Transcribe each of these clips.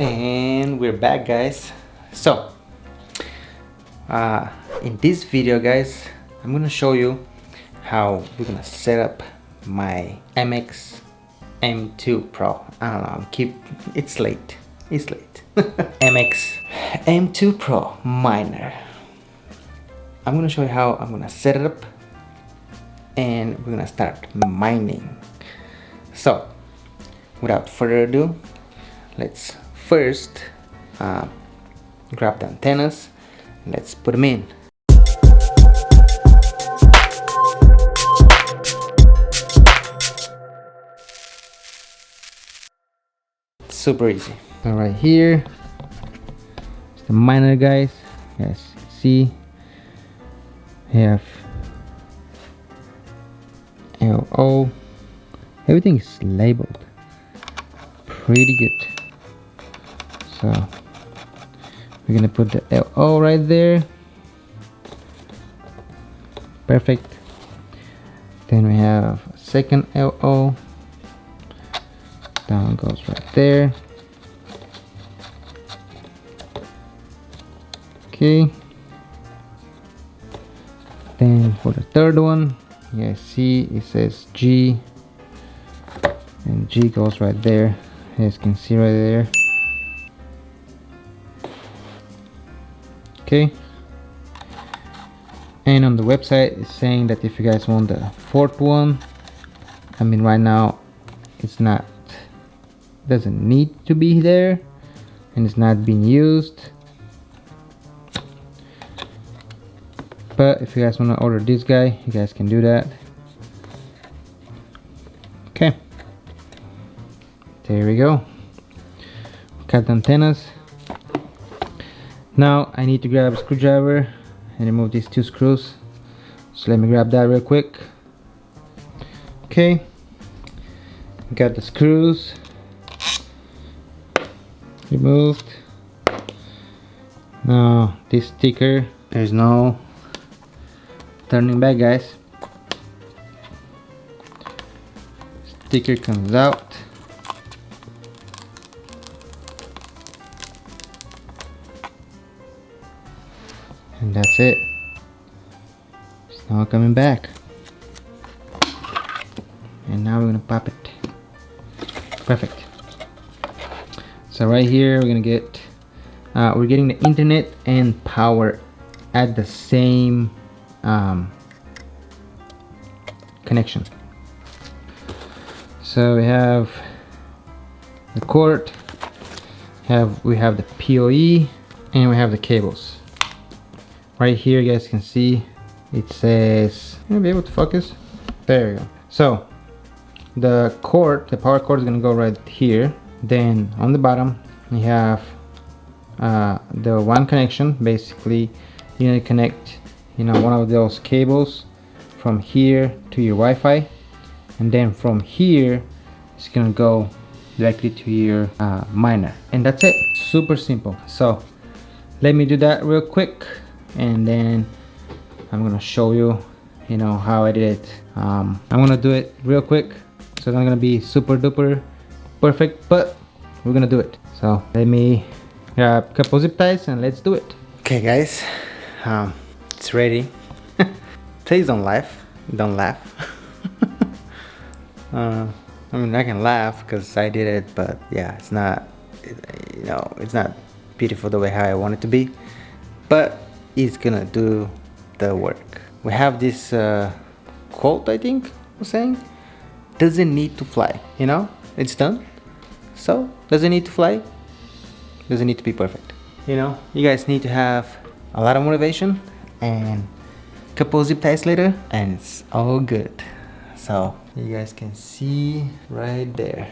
And we're back, guys. So in this video, guys, I'm gonna show you how we're gonna set up my Matchx M2 Pro. I don't know, it's late Matchx M2 Pro Miner. I'm gonna show you how I'm gonna set it up, and we're gonna start mining. So without further ado, let's first grab the antennas. Let's put them in. It's super easy. So right here is the miner, guys. As you can see, we have LO. Everything is labeled pretty good. So we're gonna put the LO right there. Perfect. Then we have a second LO. That one goes right there. Okay. Then for the third one, you guys see it says G, and G goes right there. As you can see right there. Okay. And on the website it's saying that if you guys want the fourth one, I mean right now it's not, doesn't need to be there, and it's not being used. But if you guys want to order this guy, you guys can do that. Okay, there we go. Cut the antennas. Now I need to grab a screwdriver and remove these two screws. So let me grab that real quick. Okay, got the screws removed. Now this sticker, there's no turning back, guys. Sticker comes out. And that's it. It's not coming back. And now we're gonna pop it. Perfect. So right here we're gonna get we're getting the internet and power at the same connection. So we have the cord, we have the PoE, and we have the cables. Right here you guys can see it says, you'll be able to focus, there you go. So the cord, the power cord is going to go right here. Then on the bottom we have the one connection. Basically you need to connect, you know, one of those cables from here to your Wi-Fi, and then from here it's gonna go directly to your miner, and that's it. Super simple. So let me do that real quick, and then I'm gonna show you, you know, how I did it. I'm gonna do it real quick, so it's not gonna be super duper perfect, but we're gonna do it. So let me grab a couple zip ties and let's do it. Okay, guys, it's ready. Please don't laugh. I mean, I can laugh because I did it, but yeah, it's not, you know, it's not beautiful the way how I want it to be, but it's gonna do the work. We have this quote, I think was saying, doesn't need to fly, you know, it's done. So doesn't need to fly, doesn't need to be perfect, you know. You guys need to have a lot of motivation, and a couple zip ties later and it's all good. So you guys can see right there.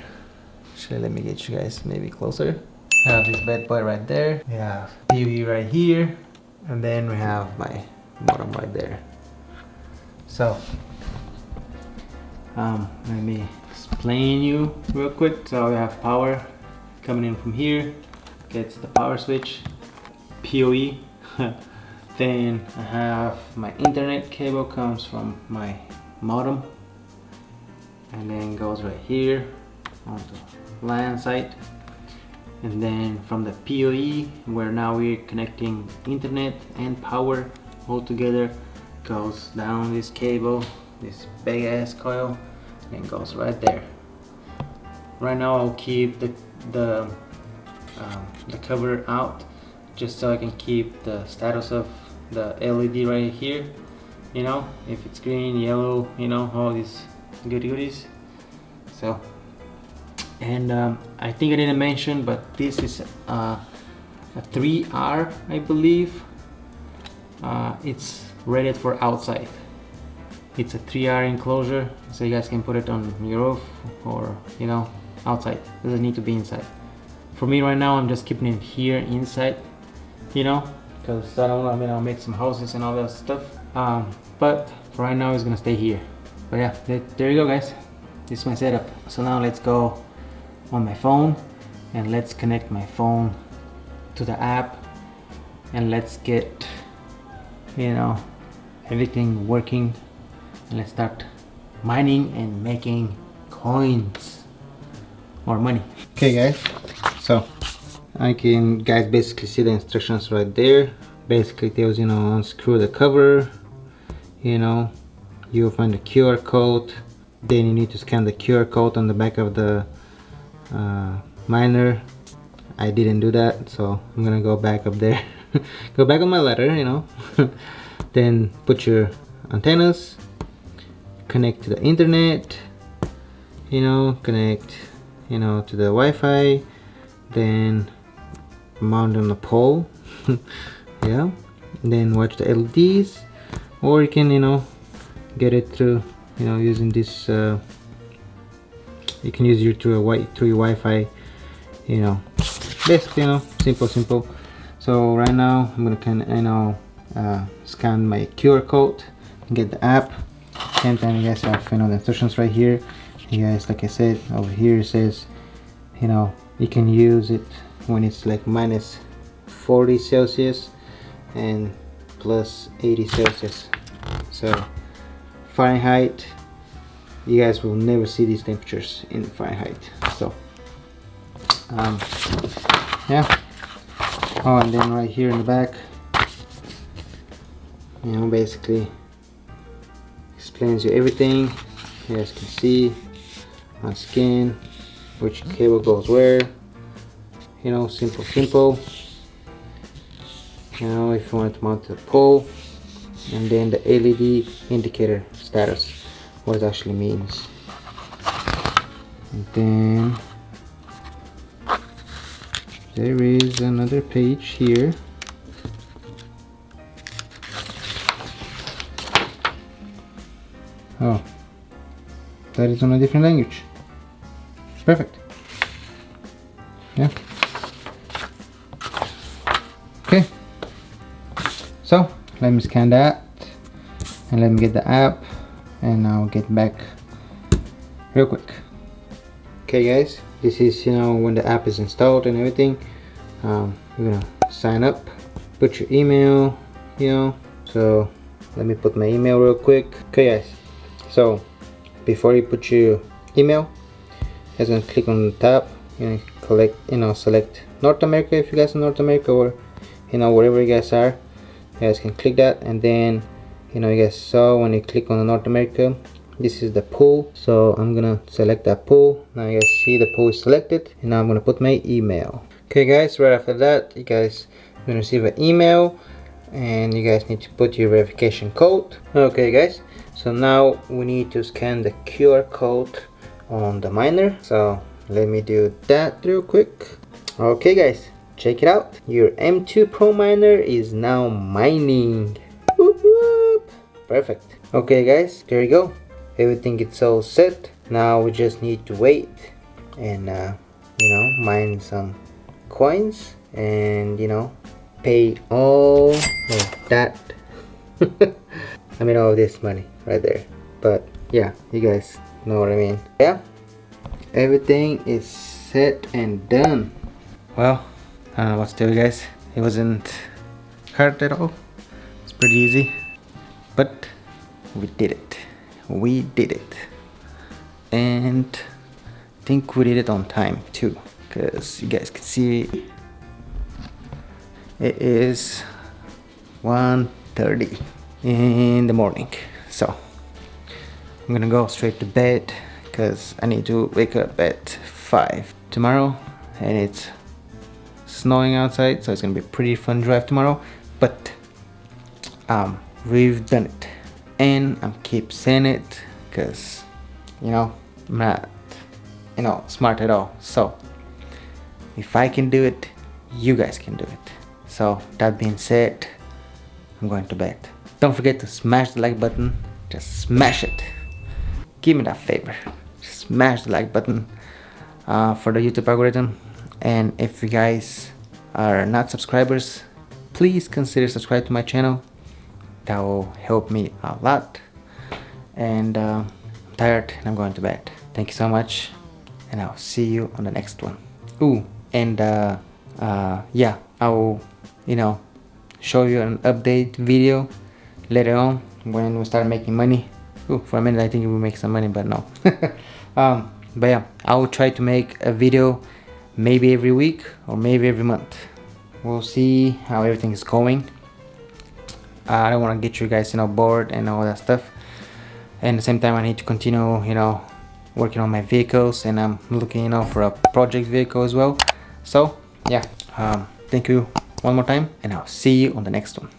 Actually, let me get you guys maybe closer. I have this bad boy right there. We have PoE right here, and then we have my bottom right there. So let me explain you real quick. So we have power coming in from here, gets the power switch, PoE. Then I have my internet cable comes from my modem, and then goes right here onto LAN site. and then from the PoE, where now we're connecting internet and power all together, goes down this cable, this big ass coil, and goes right there. Right now I'll keep the cover out just so I can keep the status of the LED right here, you know, if it's green, yellow, you know, all these goodies. So, and I think I didn't mention, but this is a 3R, I believe. It's rated for outside. It's a 3R enclosure, so you guys can put it on your roof or, you know, outside. Doesn't need to be inside. For me right now, I'm just keeping it here inside, you know, because I don't know, I mean, I'll make some houses and all that stuff. But for right now, it's gonna stay here. But yeah, there you go, guys. This is my setup. So now let's go on my phone and let's connect my phone to the app and let's get, you know, everything working, and let's start mining and making coins or money. Okay, guys, so I can guys basically see the instructions right there. Basically it tells, you know, unscrew the cover, you know, you'll find the QR code, then you need to scan the QR code on the back of the miner. I didn't do that, so I'm gonna go back up there. Go back on my ladder, you know. Then put your antennas, connect to the internet, you know, connect, you know, to the Wi-Fi, then mount on the pole. Yeah, and then watch the LEDs, or you can, you know, get it through, you know, using this you can use your through your Wi-Fi, you know, basically, you know, simple. So right now I'm gonna kind of, you know, scan my QR code and get the app. Same time, you guys have, you know, the instructions right here. You guys, like I said, over here it says, you know, you can use it when it's like minus 40 Celsius and plus 80 Celsius. So Fahrenheit, you guys will never see these temperatures in Fahrenheit. So yeah. Oh, and then right here in the back, you know, basically explains you everything. You guys can see on skin which cable goes where, you know, simple. You know, if you want to mount the pole, and then the LED indicator status, what it actually means. And then there is another page here. Oh, that is on a different language. Perfect. Yeah. Okay. So let me scan that and let me get the app, and I'll get back real quick. Okay, guys, this is, you know, when the app is installed and everything. You're gonna sign up, put your email, you know. So let me put my email real quick. Okay, guys, so before you put your email, you guys gonna click on the tab, select North America if you guys are in North America, or, you know, wherever you guys are. You guys can click that, and then, you know, you guys saw when you click on the North America, this is the pool. So I'm gonna select that pool. Now you guys see the pool is selected, and now I'm gonna put my email. Okay, guys, right after that, you guys are gonna receive an email, and you guys need to put your verification code. Okay, guys, so now we need to scan the QR code on the miner. So let me do that real quick. Okay, guys, check it out. Your M2 Pro Miner is now mining. Whoop, whoop. Perfect. Okay, guys, there you go. Everything is all set. Now we just need to wait and you know, mine some coins and, you know, pay all of that. I mean, all of this money right there. But yeah, you guys know what I mean. Yeah, everything is set and done. Well, I don't know what to tell you guys. It wasn't hard at all. It's pretty easy, but we did it. We did it, and I think we did it on time too. because you guys can see it is 1:30 in the morning. So I'm gonna go straight to bed because I need to wake up at 5 tomorrow, and it's snowing outside, so it's gonna be a pretty fun drive tomorrow. But we've done it, and I keep saying it because, you know, I'm not, you know, smart at all. So if I can do it, you guys can do it. So that being said, I'm going to bed. Don't forget to smash the like button. Just smash it. Give me that favor. Smash the like button for the YouTube algorithm. And if you guys are not subscribers, please consider subscribe to my channel. That will help me a lot. And I'm tired and I'm going to bed. Thank you so much, and I'll see you on the next one. Ooh, and yeah, I will, you know, show you an update video later on when we start making money. Ooh, for a minute I think we will make some money, but no. But yeah, I will try to make a video maybe every week or maybe every month. We'll see how everything is going. I don't want to get you guys, you know, bored and all that stuff. And at the same time, I need to continue, you know, working on my vehicles, and I'm looking, you know, for a project vehicle as well. So yeah, thank you one more time, and I'll see you on the next one.